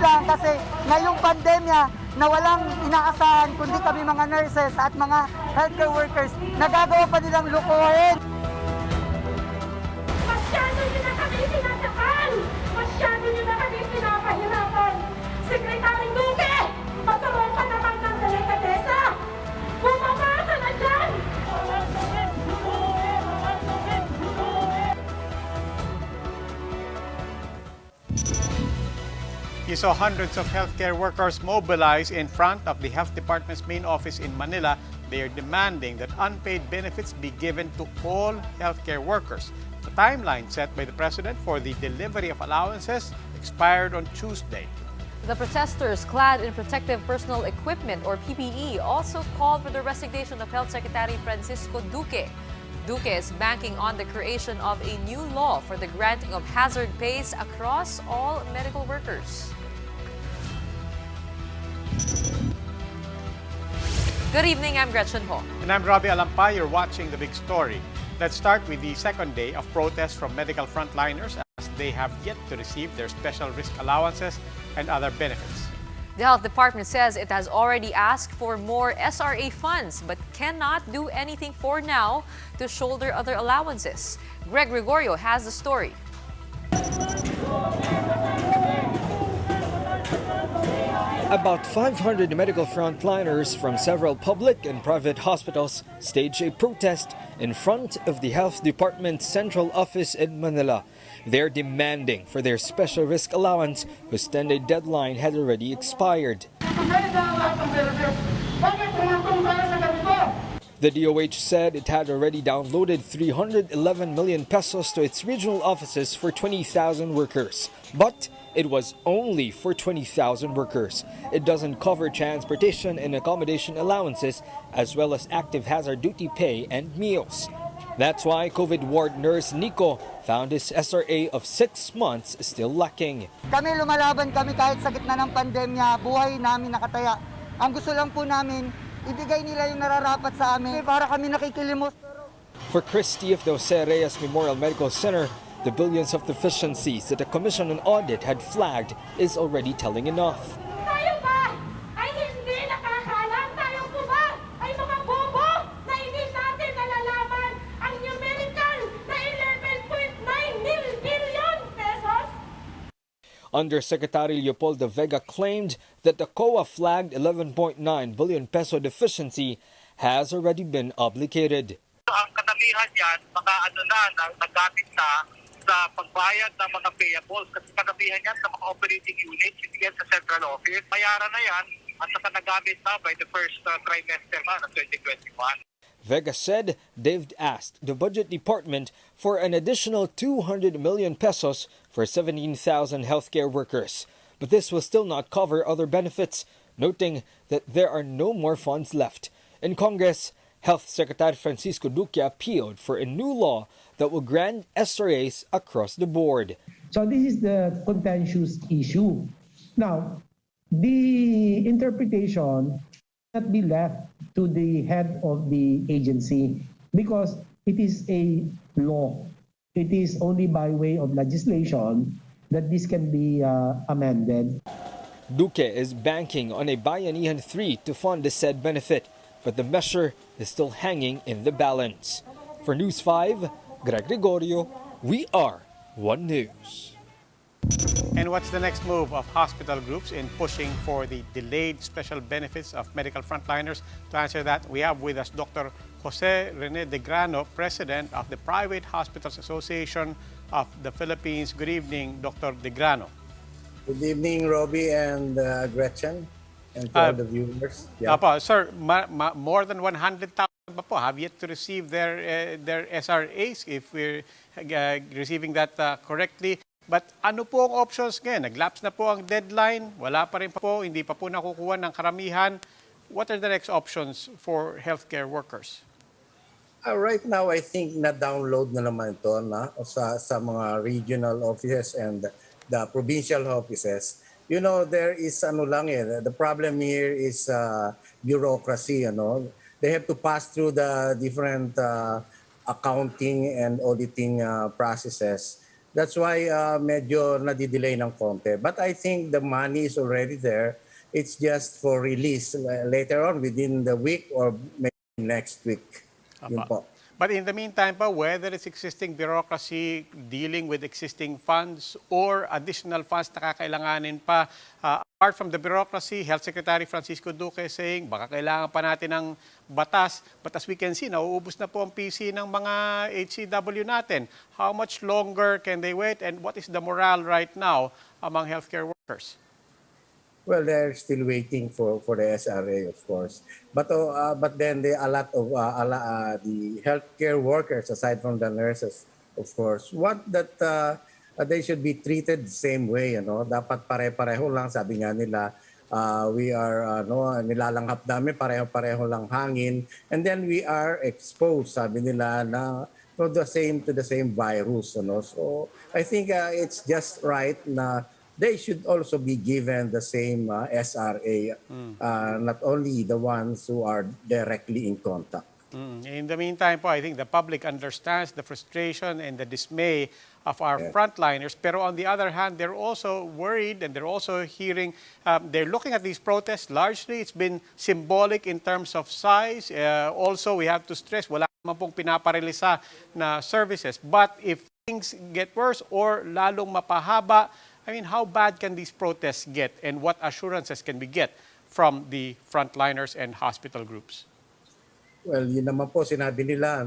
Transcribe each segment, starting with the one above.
lang kasi ngayong pandemya na walang inaasahan kundi kami mga nurses at mga healthcare workers, nagagawa pa nilang lukuhin. Masyado nyo na kami sinasakal! Masyado nyo na kami pinapahirapan! Secretary Duque! Magkaroon ka naman ng delikadesa! Bumaba ka na dyan! You saw hundreds of healthcare workers mobilize in front of the Health Department's main office in Manila. They are demanding that unpaid benefits be given to all healthcare workers. The timeline set by the President for the delivery of allowances expired on Tuesday. The protesters, clad in protective personal equipment or PPE, also called for the resignation of Health Secretary Francisco Duque. Duque is banking on the creation of a new law for the granting of hazard pays across all medical workers. Good evening, I'm Gretchen Ho. And I'm Robbie Alampay. You're watching The Big Story. Let's start with the second day of protests from medical frontliners as they have yet to receive their special risk allowances and other benefits. The Health Department says it has already asked for more SRA funds but cannot do anything for now to shoulder other allowances. Greg Gregorio has the story. About 500 medical frontliners from several public and private hospitals staged a protest in front of the Health Department's central office in Manila. They're demanding for their special risk allowance, whose 10-day deadline had already expired. The DOH said it had already downloaded 311 million pesos to its regional offices for 20,000 workers. But it was only for 20,000 workers. It doesn't cover transportation and accommodation allowances, as well as active hazard duty pay and meals. That's why COVID ward nurse Nico found his SRA of 6 months still lacking. Kami lumalaban kami kahit sa gitna ng pandemya, buhay namin nakataya. Ang gusto lang po namin, ibigay nila yung nararapat sa amin para kami nakikilimos. For Christy of the SRAs Memorial Medical Center, the billions of deficiencies that the Commission on Audit had flagged is already telling enough. Tayo ba ay hindi nakakalam? Tayo po ba ay mga bobo na hindi natin nalalaman ang numerical na 11.9 billion pesos? Undersecretary Leopoldo Vega claimed that the COA flagged 11.9 billion peso deficiency has already been obligated. Ang karamihan yan, mga naggamit na sa pagbayad ng mga payables kasi karamihan yan sa mga operating units, hindi yan sa central office. Bayaran na yan at saka nagamit na by the first trimester na ng 2021. Vega said they've asked the Budget Department for an additional 200 million pesos for 17,000 healthcare workers. But this will still not cover other benefits, noting that there are no more funds left. In Congress, Health Secretary Francisco Duque appealed for a new law that will grant SRAs across the board. So this is the contentious issue. Now, the interpretation cannot be left to the head of the agency because it is a law. It is only by way of legislation that this can be amended. Duque is banking on a Bayanihan 3 to fund the said benefit, but the measure is still hanging in the balance. For News 5, Greg Gregorio, we are One News. And what's the next move of hospital groups in pushing for the delayed special benefits of medical frontliners? To answer that, we have with us Dr. Jose Rene De Grano, President of the Private Hospitals Association of the Philippines. Good evening, Dr. De Grano. Good evening, Robbie and Gretchen, and to all the viewers. Yeah. Sir, more than 100,000 pa po have yet to receive their SRAs, if we're receiving that correctly. But ano po ang options ngayon? Nag-lapse na po ang deadline, wala pa rin po, hindi pa po nakukuha ng karamihan. What are the next options for healthcare workers? Right now, I think na-download na naman ito sa mga regional offices and the provincial offices. You know, there is the problem here is bureaucracy, They have to pass through the different accounting and auditing processes. That's why medyo nadidelay ng konti. But I think the money is already there. It's just for release later on within the week or maybe next week. Yun po. But in the meantime pa, whether it's existing bureaucracy dealing with existing funds or additional funds na kakailanganin pa, apart from the bureaucracy, Health Secretary Francisco Duque saying baka kailangan pa natin ng batas. But as we can see, nauubos na po ang PC ng mga HCW natin. How much longer can they wait and what is the morale right now among healthcare workers? Well, they're still waiting for the SRA, of course. But then a lot of the healthcare workers, aside from the nurses, of course, want that they should be treated the same way. Dapat pare-pareho lang. Sabi nga nila, we are nilalanghap namin pareho-pareho lang hangin, and then we are exposed. Sabi nila na to the same virus. So I think it's just right na they should also be given the same SRA, not only the ones who are directly in contact. In the meantime po, I think the public understands the frustration and the dismay of our frontliners. Pero on the other hand, they're also worried and they're also hearing, they're looking at these protests. Largely, it's been symbolic in terms of size. Also, we have to stress, wala naman pong pinaparelisa na services. But if things get worse or lalong mapahaba, I mean, how bad can these protests get and what assurances can we get from the frontliners and hospital groups? Well, yun naman po sinabi nila,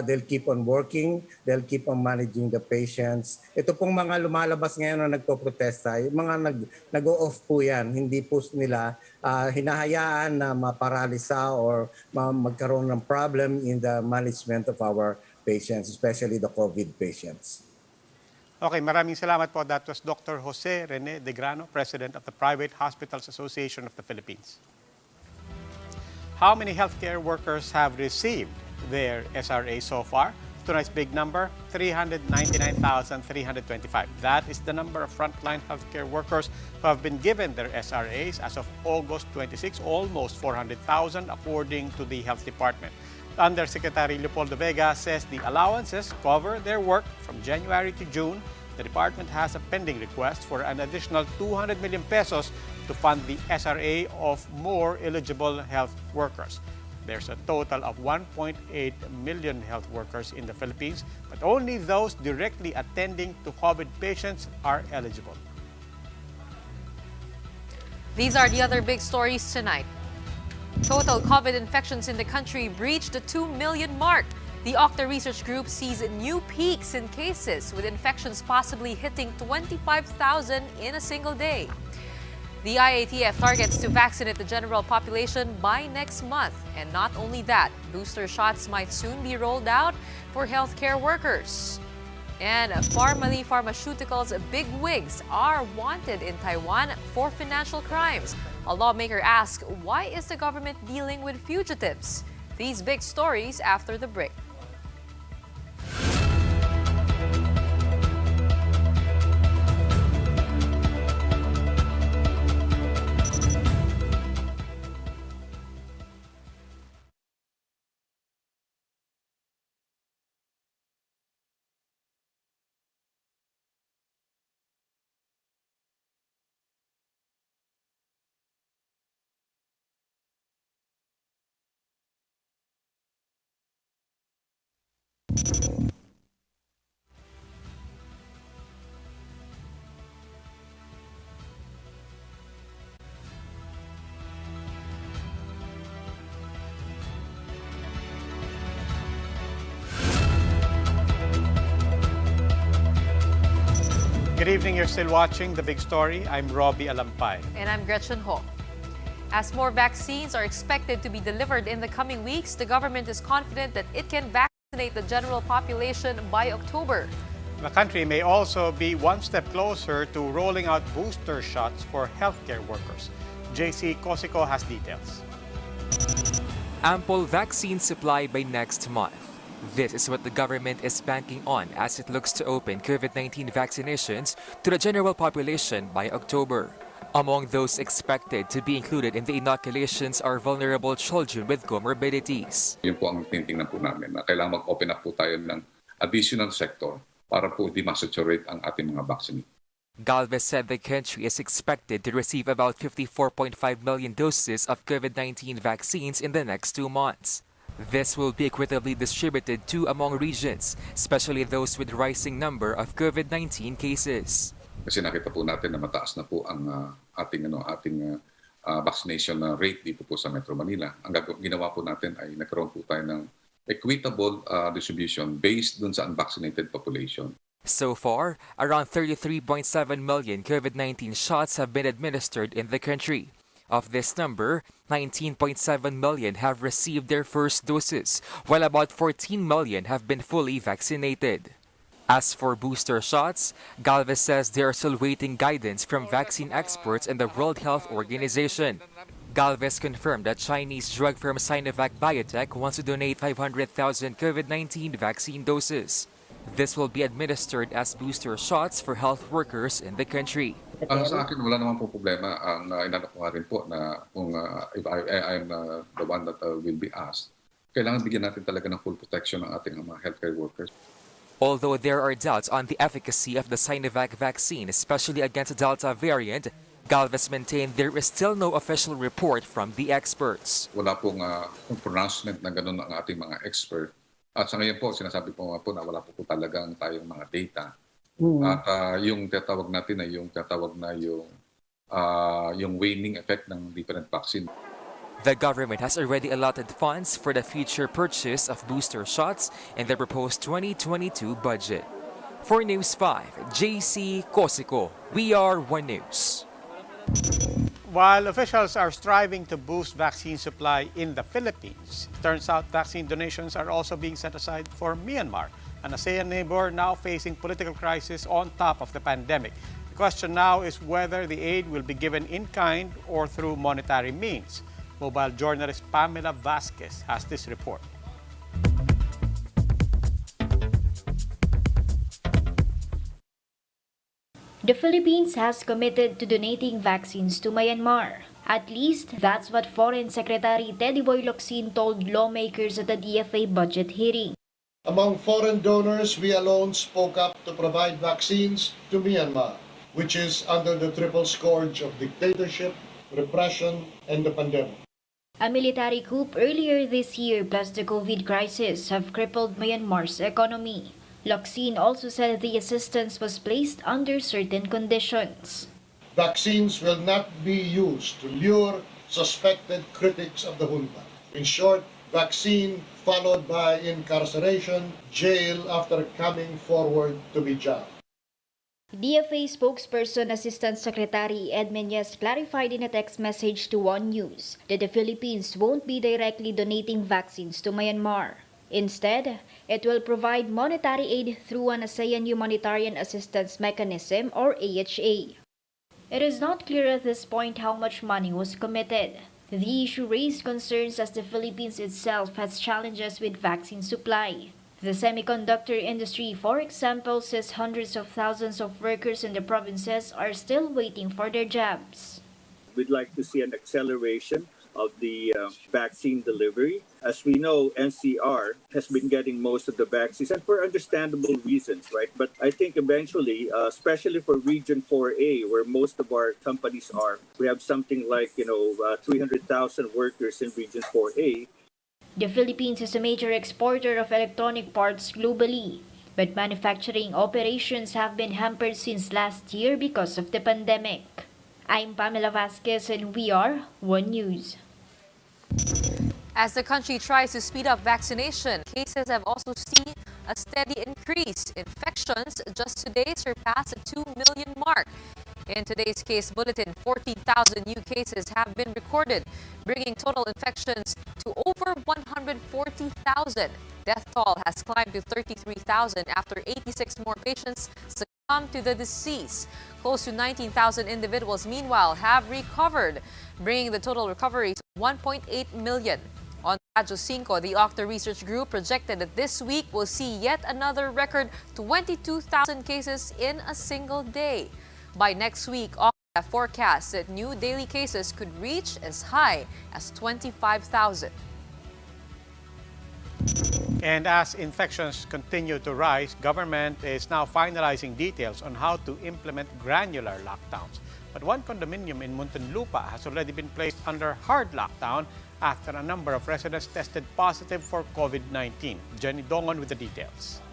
they'll keep on working, they'll keep on managing the patients. Ito pong mga lumalabas ngayon na nagpo-protesta, yung mga nag-o-off po yan, hindi po nila hinahayaan na maparalisa or magkaroon ng problem in the management of our patients, especially the COVID patients. Okay, maraming salamat po. That was Dr. Jose Rene De Grano, President of the Private Hospitals Association of the Philippines. How many healthcare workers have received their SRA so far? Tonight's big number, 399,325. That is the number of frontline healthcare workers who have been given their SRAs as of August 26, almost 400,000 according to the Health Department. Undersecretary Leopoldo Vega says the allowances cover their work from January to June. The department has a pending request for an additional 200 million pesos to fund the SRA of more eligible health workers. There's a total of 1.8 million health workers in the Philippines, but only those directly attending to COVID patients are eligible. These are the other big stories tonight. Total COVID infections in the country breached the 2 million mark. The Octa Research Group sees new peaks in cases, with infections possibly hitting 25,000 in a single day. The IATF targets to vaccinate the general population by next month. And not only that, booster shots might soon be rolled out for healthcare workers. And Pharmally Pharmaceuticals bigwigs are wanted in Taiwan for financial crimes. A lawmaker asks, why is the government dealing with fugitives? These big stories after the break. Good evening. You're still watching The Big Story. I'm Robbie Alampay. And I'm Gretchen Ho. As more vaccines are expected to be delivered in the coming weeks, the government is confident that it can vaccinate the general population by October. The country may also be one step closer to rolling out booster shots for healthcare workers. JC Cosico has details. Ample vaccine supply by next month. This is what the government is banking on as it looks to open COVID-19 vaccinations to the general population by October. Among those expected to be included in the inoculations are vulnerable children with comorbidities. Yun po ang tinitingnan po namin na kailangan mag-open up po tayo ng additional sector para po di masaturate ang ating mga vaccine. Galvez said the country is expected to receive about 54.5 million doses of COVID-19 vaccines in the next 2 months. This will be equitably distributed to among regions, especially those with rising number of COVID-19 cases. Kasi nakita po natin na mataas na po ang ating vaccination rate dito po sa Metro Manila. Ang ginawa po natin ay nagkaroon po tayo ng equitable distribution based dun sa unvaccinated population. So far, around 33.7 million COVID-19 shots have been administered in the country. Of this number, 19.7 million have received their first doses, while about 14 million have been fully vaccinated. As for booster shots, Galvez says they are still waiting guidance from vaccine experts and the World Health Organization. Galvez confirmed that Chinese drug firm Sinovac Biotech wants to donate 500,000 COVID-19 vaccine doses. This will be administered as booster shots for health workers in the country. Sa akin, wala naman po problema. Ang inano ko nga rin po na kung if I'm the one that will be asked, kailangan bigyan natin talaga ng full protection ng ating mga healthcare workers. Although there are doubts on the efficacy of the Sinovac vaccine, especially against the Delta variant, Galvez maintained there is still no official report from the experts. Wala pong pronouncement na ganun ang ating mga expert. At sa ngayon po, sinasabi po na wala po talagang tayong mga data. At yung tatawag natin ay yung waning effect ng different vaccine. The government has already allotted funds for the future purchase of booster shots in the proposed 2022 budget. For News 5, JC Cosico, we are One News. While officials are striving to boost vaccine supply in the Philippines, turns out vaccine donations are also being set aside for Myanmar, an ASEAN neighbor now facing political crisis on top of the pandemic. The question now is whether the aid will be given in kind or through monetary means. Mobile journalist Pamela Vasquez has this report. The Philippines has committed to donating vaccines to Myanmar. At least, that's what Foreign Secretary Teddy Boy Locsin told lawmakers at the DFA budget hearing. Among foreign donors, we alone spoke up to provide vaccines to Myanmar, which is under the triple scourge of dictatorship, repression, and the pandemic. A military coup earlier this year plus the COVID crisis have crippled Myanmar's economy. Locsin also said the assistance was placed under certain conditions. Vaccines will not be used to lure suspected critics of the junta. In short, vaccine followed by incarceration, jail after coming forward to be jailed. DFA spokesperson Assistant Secretary Ed Menyes clarified in a text message to One News that the Philippines won't be directly donating vaccines to Myanmar. Instead, it will provide monetary aid through an ASEAN Humanitarian Assistance Mechanism or AHA. It is not clear at this point how much money was committed. The issue raised concerns as the Philippines itself has challenges with vaccine supply. The semiconductor industry, for example, says hundreds of thousands of workers in the provinces are still waiting for their jobs. We'd like to see an acceleration of the vaccine delivery. As we know, NCR has been getting most of the vaccines, and for understandable reasons, right? But I think eventually, especially for Region 4A, where most of our companies are, we have something like 300,000 workers in Region 4A. The Philippines is a major exporter of electronic parts globally, but manufacturing operations have been hampered since last year because of the pandemic. I'm Pamela Vasquez and we are One News. As the country tries to speed up vaccination, cases have also seen a steady increase. Infections just today surpassed the 2 million mark. In today's case bulletin, 14,000 new cases have been recorded, bringing total infections to over 140,000. Death toll has climbed to 33,000 after 86 more patients succumbed to the disease. Close to 19,000 individuals, meanwhile, have recovered, bringing the total recovery to 1.8 million. On Radyo 5, the Octa Research Group projected that this week will see yet another record 22,000 cases in a single day. By next week, Octa forecasts that new daily cases could reach as high as 25,000. And as infections continue to rise, government is now finalizing details on how to implement granular lockdowns. But one condominium in Muntinlupa has already been placed under hard lockdown after a number of residents tested positive for COVID-19. Jenny Dongon with the details.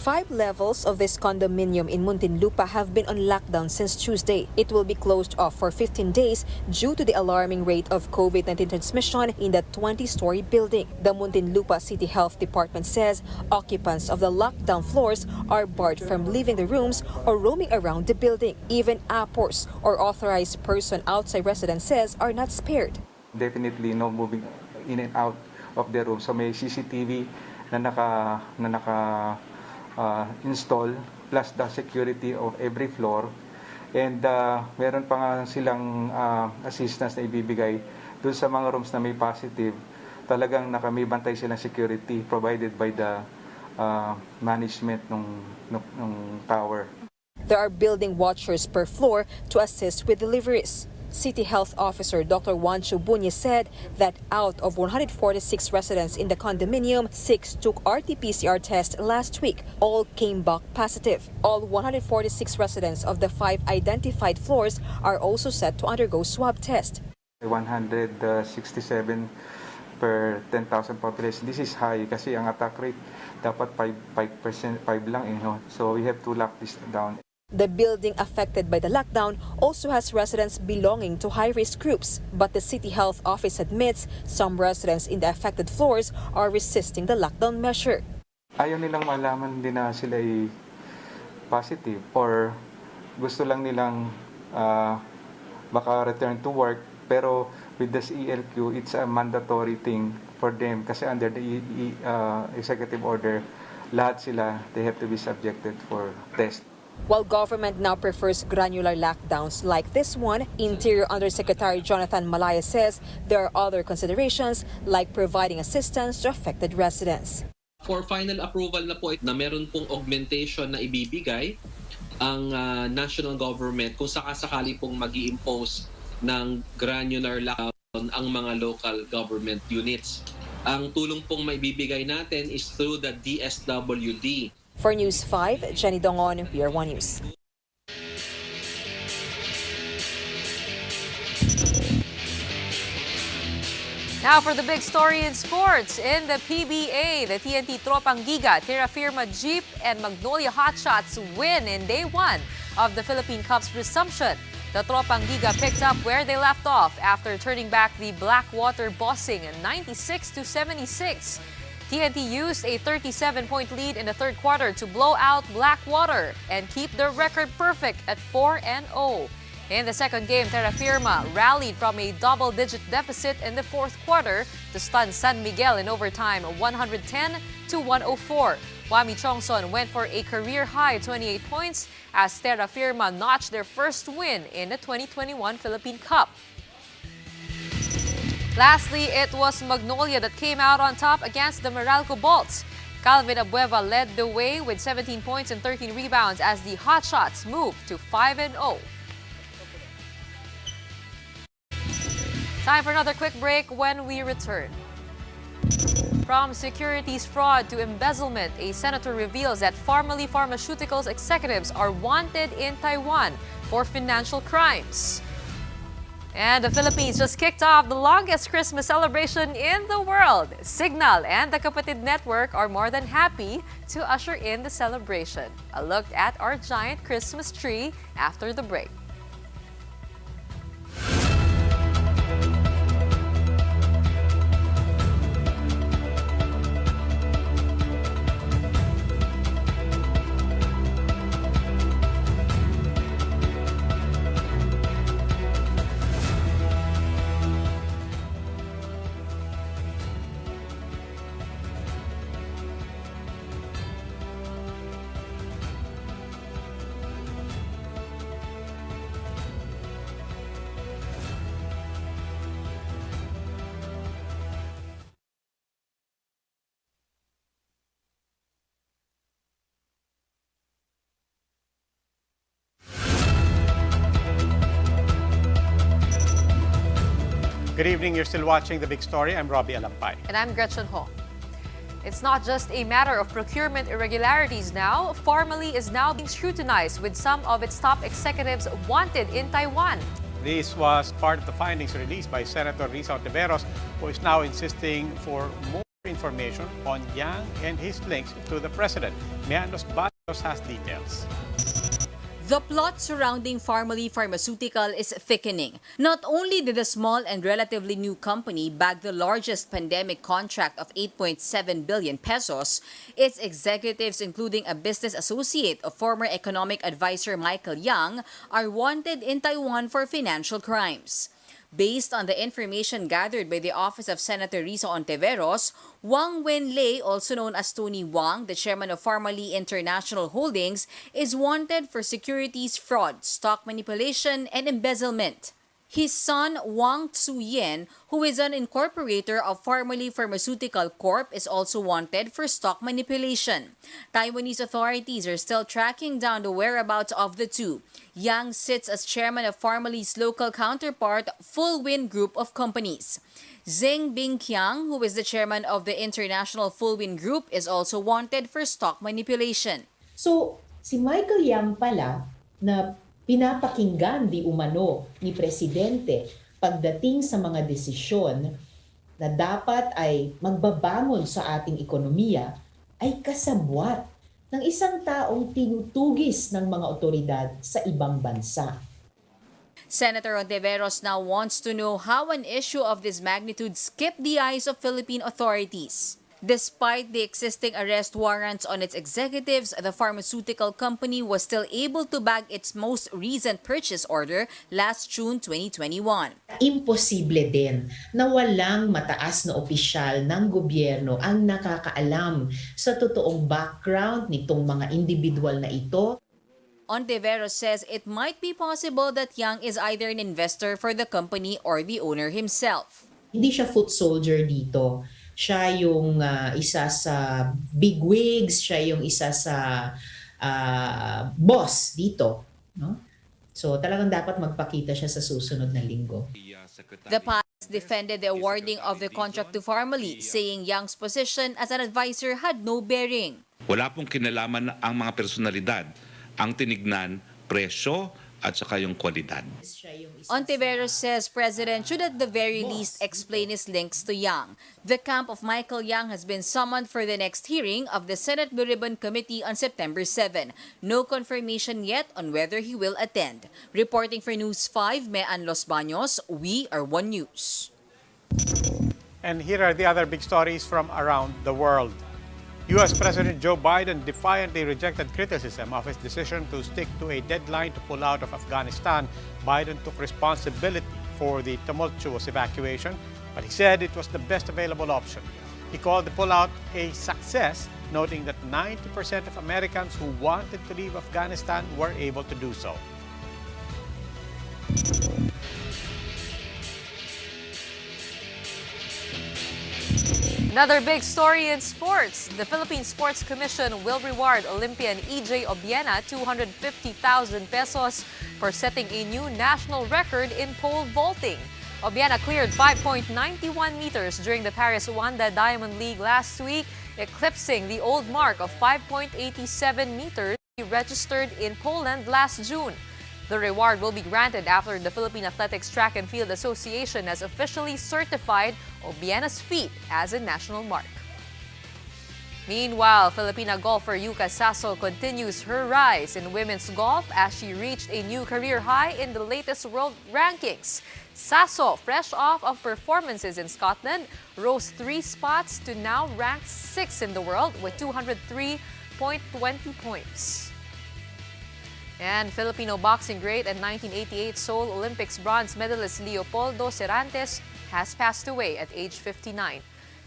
5 levels of this condominium in Muntinlupa have been on lockdown since Tuesday. It will be closed off for 15 days due to the alarming rate of COVID-19 transmission in the 20-story building. The Muntinlupa City Health Department says occupants of the lockdown floors are barred from leaving the rooms or roaming around the building. Even APORs or authorized person outside residence says are not spared. Definitely no moving in and out of the room. So may CCTV na naka install plus the security of every floor, and meron pa nga silang assistance na ibibigay dun sa mga rooms na may positive. Talagang may bantay silang security provided by the management ng tower. There are building watchers per floor to assist with deliveries. City Health Officer Dr. Juancho Bunye said that out of 146 residents in the condominium, 6 took RT-PCR test last week. All came back positive. All 146 residents of the 5 identified floors are also set to undergo swab test. 167 per 10,000 population. This is high kasi ang attack rate dapat 5% lang no? So we have to lock this down. The building affected by the lockdown also has residents belonging to high-risk groups, but the City Health Office admits some residents in the affected floors are resisting the lockdown measure. Ayaw nilang malaman din na sila ay positive or gusto lang nilang baka return to work, pero with this ELQ, it's a mandatory thing for them kasi under the executive order, lahat sila, they have to be subjected for test. While government now prefers granular lockdowns like this one, Interior Undersecretary Jonathan Malaya says there are other considerations like providing assistance to affected residents. For final approval na po na meron pong augmentation na ibibigay ang national government kung sakasakali pong mag-i-impose ng granular lockdown ang mga local government units. Ang tulong pong maibibigay natin is through the DSWD. For News 5, Jenny Dongon, PR1 News. Now for the big story in sports. In the PBA, the TNT Tropang Giga, Terra Firma Jeep, and Magnolia Hotshots win in day 1 of the Philippine Cup's resumption. The Tropang Giga picked up where they left off after turning back the Blackwater bossing 96-76. TNT used a 37-point lead in the third quarter to blow out Blackwater and keep their record perfect at 4-0. In the second game, Terra Firma rallied from a double-digit deficit in the fourth quarter to stun San Miguel in overtime 110-104. Wami Chongson went for a career-high 28 points as Terra Firma notched their first win in the 2021 Philippine Cup. Lastly, it was Magnolia that came out on top against the Meralco Bolts. Calvin Abueva led the way with 17 points and 13 rebounds as the Hotshots moved to 5-0. Time for another quick break. When we return. From securities fraud to embezzlement, a senator reveals that Pharmally Pharmaceuticals executives are wanted in Taiwan for financial crimes. And the Philippines just kicked off the longest Christmas celebration in the world. Cignal and the Kapatid Network are more than happy to usher in the celebration. A look at our giant Christmas tree after the break. Good evening. You're still watching The Big Story. I'm Robbie Alampay. And I'm Gretchen Ho. It's not just a matter of procurement irregularities now. Pharmally is now being scrutinized with some of its top executives wanted in Taiwan. This was part of the findings released by Senator Risa Ontiveros, who is now insisting for more information on Yang and his links to the president. Mian Los Baños has details. The plot surrounding Pharmally Pharmaceutical is thickening. Not only did the small and relatively new company bag the largest pandemic contract of 8.7 billion pesos, its executives, including a business associate of former economic advisor Michael Yang, are wanted in Taiwan for financial crimes. Based on the information gathered by the Office of Senator Risa Ontiveros, Wang Wenlei, also known as Tony Wang, the chairman of Pharmally International Holdings, is wanted for securities fraud, stock manipulation, and embezzlement. His son, Wang Tzu-yen, who is an incorporator of Pharmally Pharmaceutical Corp., is also wanted for stock manipulation. Taiwanese authorities are still tracking down the whereabouts of the two. Yang sits as chairman of Pharmally's local counterpart, Full Wind Group of Companies. Zeng Bingqiang, who is the chairman of the International Full Wind Group, is also wanted for stock manipulation. So, si Michael Yang pala na pinapakinggan di umano ni Presidente pagdating sa mga desisyon na dapat ay magbabangon sa ating ekonomiya ay kasabwat ng isang taong tinutugis ng mga otoridad sa ibang bansa. Senator Ontiveros now wants to know how an issue of this magnitude skipped the eyes of Philippine authorities. Despite the existing arrest warrants on its executives, the pharmaceutical company was still able to bag its most recent purchase order last June 2021. Imposible din na walang mataas na opisyal ng gobyerno ang nakakaalam sa totoong background nitong mga individual na ito. Ontiveros says it might be possible that Yang is either an investor for the company or the owner himself. Hindi siya foot soldier dito. Siya yung isa sa bigwigs, siya yung isa sa boss dito. No? So talagang dapat magpakita siya sa susunod na linggo. The past defended the awarding of the contract to Pharmally, saying Yang's position as an advisor had no bearing. Wala pong kinalaman ang mga personalidad. Ang tinignan, presyo at saka yung kwalidad. Ontiveros says President should at the very least explain his links to Yang. The camp of Michael Yang has been summoned for the next hearing of the Senate Blue Ribbon Committee on September 7. No confirmation yet on whether he will attend. Reporting for News 5, Mian Los Baños, we are One News. And here are the other big stories from around the world. U.S. President Joe Biden defiantly rejected criticism of his decision to stick to a deadline to pull out of Afghanistan. Biden took responsibility for the tumultuous evacuation, but he said it was the best available option. He called the pullout a success, noting that 90% of Americans who wanted to leave Afghanistan were able to do so. Another big story in sports. The Philippine Sports Commission will reward Olympian EJ Obiena 250,000 pesos for setting a new national record in pole vaulting. Obiena cleared 5.91 meters during the Paris Wanda Diamond League last week, eclipsing the old mark of 5.87 meters he registered in Poland last June. The reward will be granted after the Philippine Athletics Track and Field Association has officially certified Obiena's feat as a national mark. Meanwhile, Filipina golfer Yuka Saso continues her rise in women's golf as she reached a new career high in the latest world rankings. Saso, fresh off of performances in Scotland, rose 3 spots to now rank 6th in the world with 203.20 points. And Filipino boxing great and 1988 Seoul Olympics bronze medalist Leopoldo Cervantes has passed away at age 59.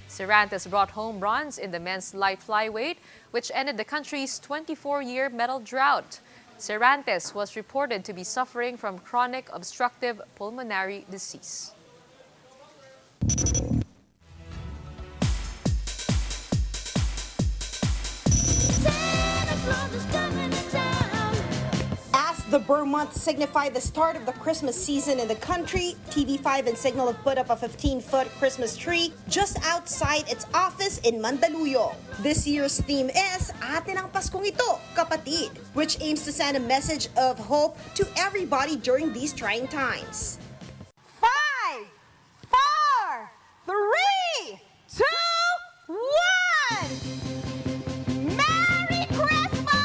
Cervantes brought home bronze in the men's light flyweight, which ended the country's 24-year medal drought. Cervantes was reported to be suffering from chronic obstructive pulmonary disease. The Burr months signify the start of the Christmas season in the country. TV5 and Cignal have put up a 15-foot Christmas tree just outside its office in Mandaluyong. This year's theme is Atin ang Paskong Ito, Kapatid, which aims to send a message of hope to everybody during these trying times. 5, 4, 3, 2, 1! Merry Christmas!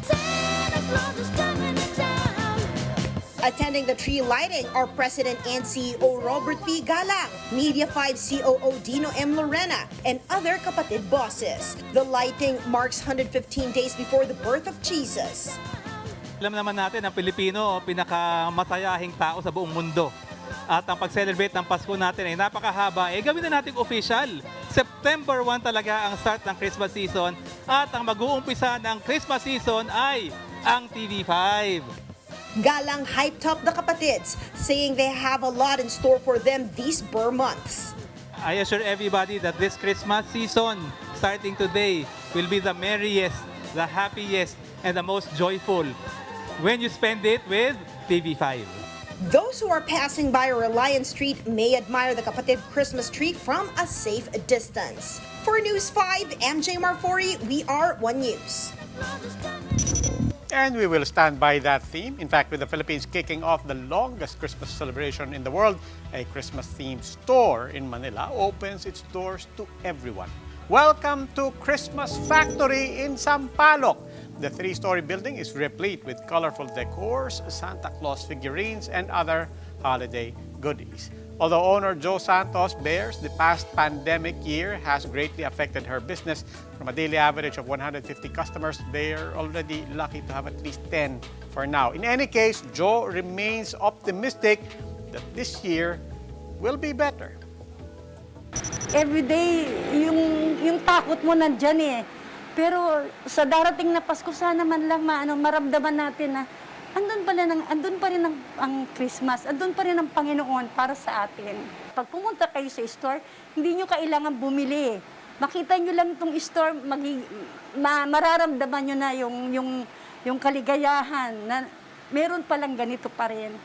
Santa Claus is coming to town. Attending the tree lighting are President and CEO Robert P. Galang, Media 5 COO Dino M. Lorena, and other kapatid bosses. The lighting marks 115 days before the birth of Jesus. Alam naman natin ang Pilipino, pinakamasayahing tao sa buong mundo. At ang pag-celebrate ng Pasko natin ay napakahaba. Gawin na natin official. September 1 talaga ang start ng Christmas season. At ang mag-uumpisa ng Christmas season ay ang TV5. Galang hyped up the kapatids, saying they have a lot in store for them these Burr months. I assure everybody that this Christmas season, starting today, will be the merriest, the happiest, and the most joyful when you spend it with TV5. Those who are passing by Reliance Street may admire the kapatid Christmas tree from a safe distance. For News 5, MJ Marfori, we are One News. And we will stand by that theme. In fact, with the Philippines kicking off the longest Christmas celebration in the world, a Christmas-themed store in Manila opens its doors to everyone. Welcome to Christmas Factory in Sampaloc. The 3-story building is replete with colorful decors, Santa Claus figurines, and other holiday goodies. Although owner Joe Santos bears the past pandemic year has greatly affected her business, from a daily average of 150 customers, they are already lucky to have at least 10 for now. In any case, Joe remains optimistic that this year will be better. Every day, yung takot mo nandyan eh. Pero sa darating na Pasko, sana man lang maramdaman natin na andun pa rin ang Christmas, andun pa rin ang Panginoon para sa atin. Pag pumunta kayo sa store, hindi nyo kailangan bumili. Makita nyo lang itong store, mararamdaman nyo na yung kaligayahan na meron palang ganito pa rin.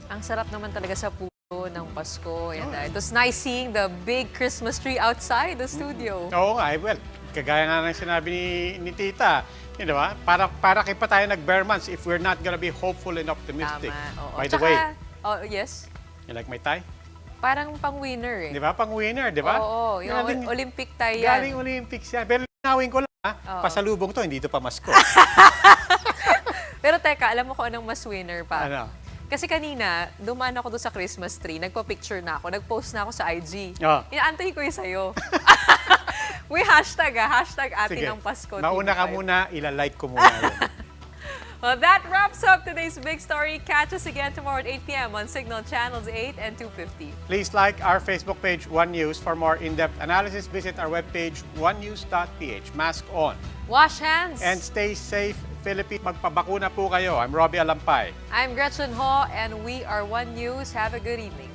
Ang sarap naman talaga sa puso ng Pasko. And it was nice seeing the big Christmas tree outside the studio. Oo nga, well, kagaya nga ng sinabi ni Tita, yun, diba? Para kay pa tayo nag-Burr months if we're not gonna be hopeful and optimistic. Tama, oo. By the way, yes? you like my tie? Parang pang-winner eh. Di ba? Pang-winner, di ba? Oo, yung Olympic tie yan. Galing Olympics yan. Pero linawin ko lang, pasalubong to, hindi to pamasko. Pero teka, alam mo kung anong mas winner pa? Ano? Kasi kanina, dumaan ako doon sa Christmas tree, nagpa-picture na ako, nag-post na ako sa IG. Oh. Inaantay ko yung sa'yo. May hashtag atin ang Pasko. Mauna ka muna, ilalike ko muna yun. Well, that wraps up today's big story. Catch us again tomorrow at 8 p.m. on Cignal Channels 8 and 250. Please like our Facebook page, One News. For more in-depth analysis, visit our webpage, onenews.ph. Mask on. Wash hands. And stay safe, Philippines. Magpabakuna po kayo. I'm Robbie Alampay. I'm Gretchen Ho, and we are One News. Have a good evening.